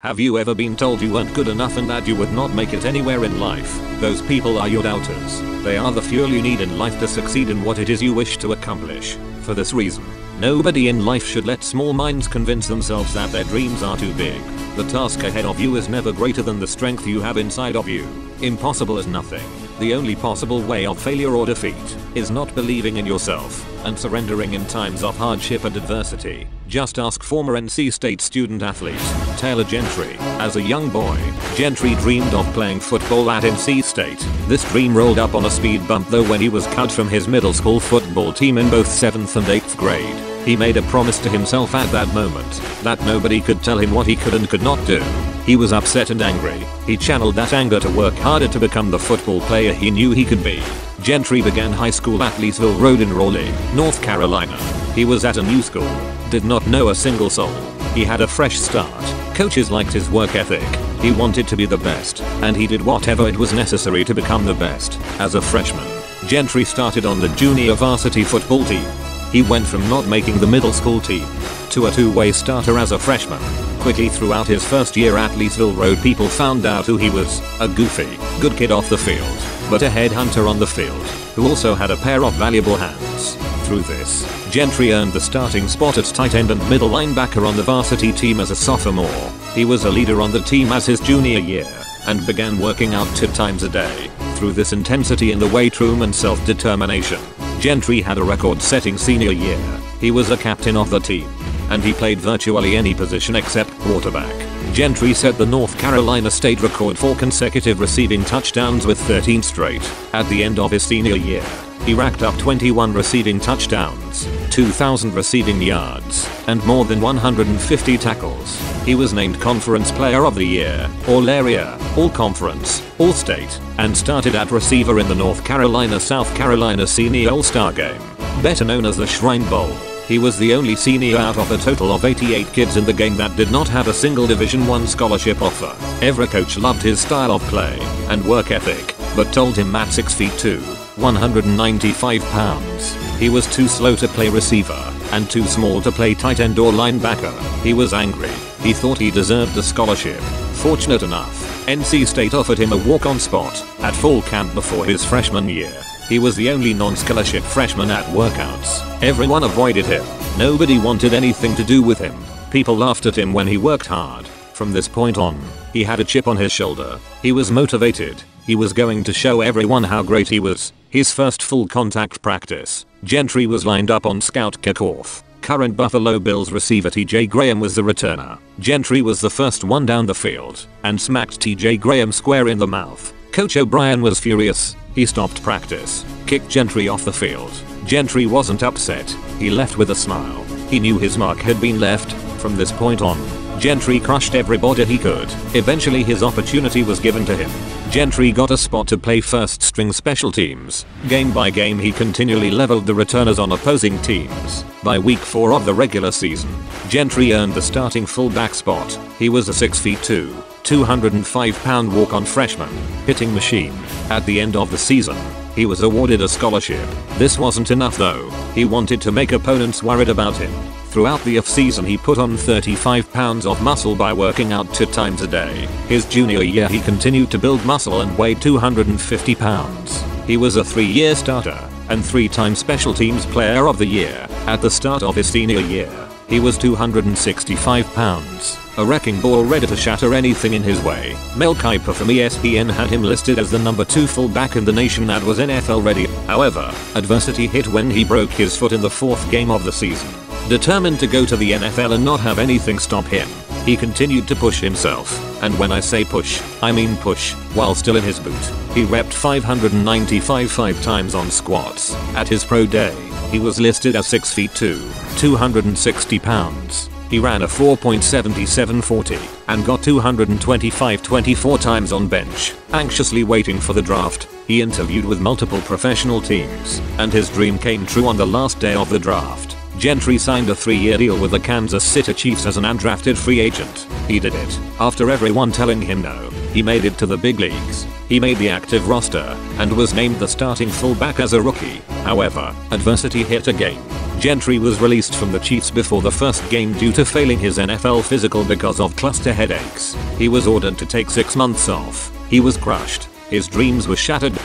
Have you ever been told you weren't good enough and that you would not make it anywhere in life? Those people are your doubters. They are the fuel you need in life to succeed in what it is you wish to accomplish. For this reason, nobody in life should let small minds convince themselves that their dreams are too big. The task ahead of you is never greater than the strength you have inside of you. Impossible is nothing. The only possible way of failure or defeat is not believing in yourself and surrendering in times of hardship and adversity. Just ask former NC State student athlete Taylor Gentry. As a young boy, Gentry dreamed of playing football at NC State. This dream rolled up on a speed bump though when he was cut from his middle school football team in both 7th and 8th grade. He made a promise to himself at that moment that nobody could tell him what he could and could not do. He was upset and angry. He channeled that anger to work harder to become the football player he knew he could be. Gentry began high school at Leesville Road in Raleigh, North Carolina. He was at a new school, did not know a single soul. He had a fresh start. Coaches liked his work ethic. He wanted to be the best, and he did whatever it was necessary to become the best. As a freshman, Gentry started on the junior varsity football team. He went from not making the middle school team to a two-way starter as a freshman. Quickly throughout his first year at Leesville Road, people found out who he was: a goofy, good kid off the field, but a headhunter on the field, who also had a pair of valuable hands. Through this, Gentry earned the starting spot at tight end and middle linebacker on the varsity team as a sophomore. He was a leader on the team as his junior year, and began working out 2 times a day. Through this intensity in the weight room and self-determination, Gentry had a record-setting senior year. He was a captain of the team, and he played virtually any position except quarterback. Gentry set the North Carolina state record for consecutive receiving touchdowns with 13 straight. At the end of his senior year, he racked up 21 receiving touchdowns, 2,000 receiving yards, and more than 150 tackles. He was named Conference Player of the Year, All-Area, All-Conference, All-State, and started at receiver in the North Carolina-South Carolina Senior All-Star Game, better known as the Shrine Bowl. He was the only senior out of a total of 88 kids in the game that did not have a single Division I scholarship offer. Every coach loved his style of play and work ethic, but told him at 6'2", 195 pounds, he was too slow to play receiver and too small to play tight end or linebacker. He was angry. He thought he deserved a scholarship. Fortunate enough, NC State offered him a walk-on spot at fall camp before his freshman year. He was the only non-scholarship freshman at workouts. Everyone avoided him. Nobody wanted anything to do with him. People laughed at him when he worked hard. From this point on, he had a chip on his shoulder. He was motivated. He was going to show everyone how great he was. His first full contact practice, Gentry was lined up on scout kickoff. Current Buffalo Bills receiver TJ Graham was the returner. Gentry was the first one down the field and smacked TJ Graham square in the mouth. Coach O'Brien was furious. He stopped practice, kicked Gentry off the field. Gentry wasn't upset. He left with a smile. He knew his mark had been left. From this point on, Gentry crushed everybody he could. Eventually his opportunity was given to him. Gentry got a spot to play first string special teams. Game by game he continually leveled the returners on opposing teams. By week 4 of the regular season, Gentry earned the starting fullback spot. He was a 6'2", 205-pound walk-on freshman hitting machine. At the end of the season, he was awarded a scholarship. This wasn't enough though. He wanted to make opponents worried about him. Throughout the off-season he put on 35 pounds of muscle by working out 2 times a day. His junior year he continued to build muscle and weighed 250 pounds. He was a 3-year starter and 3-time Special Teams Player of the Year. At the start of his senior year, he was 265 pounds, a wrecking ball ready to shatter anything in his way. Mel Kiper from ESPN had him listed as the number 2 fullback in the nation that was NFL ready. However, adversity hit when he broke his foot in the 4th game of the season. Determined to go to the NFL and not have anything stop him, he continued to push himself. And when I say push, I mean push. While still in his boot, he repped 595 5 times on squats. At his pro day, he was listed as 6'2", 260 pounds. He ran a 4.77 40 and got 225 24 times on bench. Anxiously waiting for the draft, he interviewed with multiple professional teams, and his dream came true on the last day of the draft. Gentry signed a 3-year deal with the Kansas City Chiefs as an undrafted free agent. He did it. After everyone telling him no, he made it to the big leagues. He made the active roster and was named the starting fullback as a rookie. However, adversity hit again. Gentry was released from the Chiefs before the first game due to failing his NFL physical because of cluster headaches. He was ordered to take 6 months off. He was crushed. His dreams were shattered.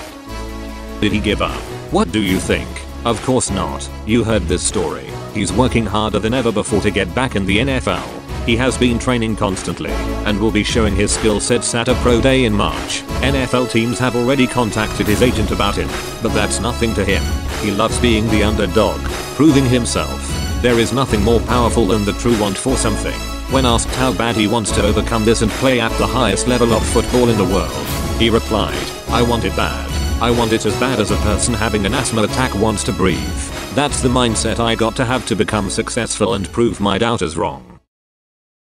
Did he give up? What do you think? Of course not. You heard this story. He's working harder than ever before to get back in the NFL. He has been training constantly and will be showing his skill sets at a pro day in March. NFL teams have already contacted his agent about him, but that's nothing to him. He loves being the underdog, proving himself. There is nothing more powerful than the true want for something. When asked how bad he wants to overcome this and play at the highest level of football in the world, he replied, "I want it bad. I want it as bad as a person having an asthma attack wants to breathe." That's the mindset I got to have to become successful and prove my doubters wrong.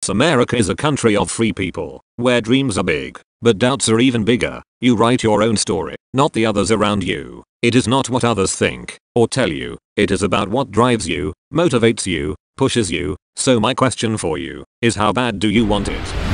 America is a country of free people, where dreams are big, but doubts are even bigger. You write your own story, not the others around you. It is not what others think or tell you. It is about what drives you, motivates you, pushes you. So my question for you is, how bad do you want it?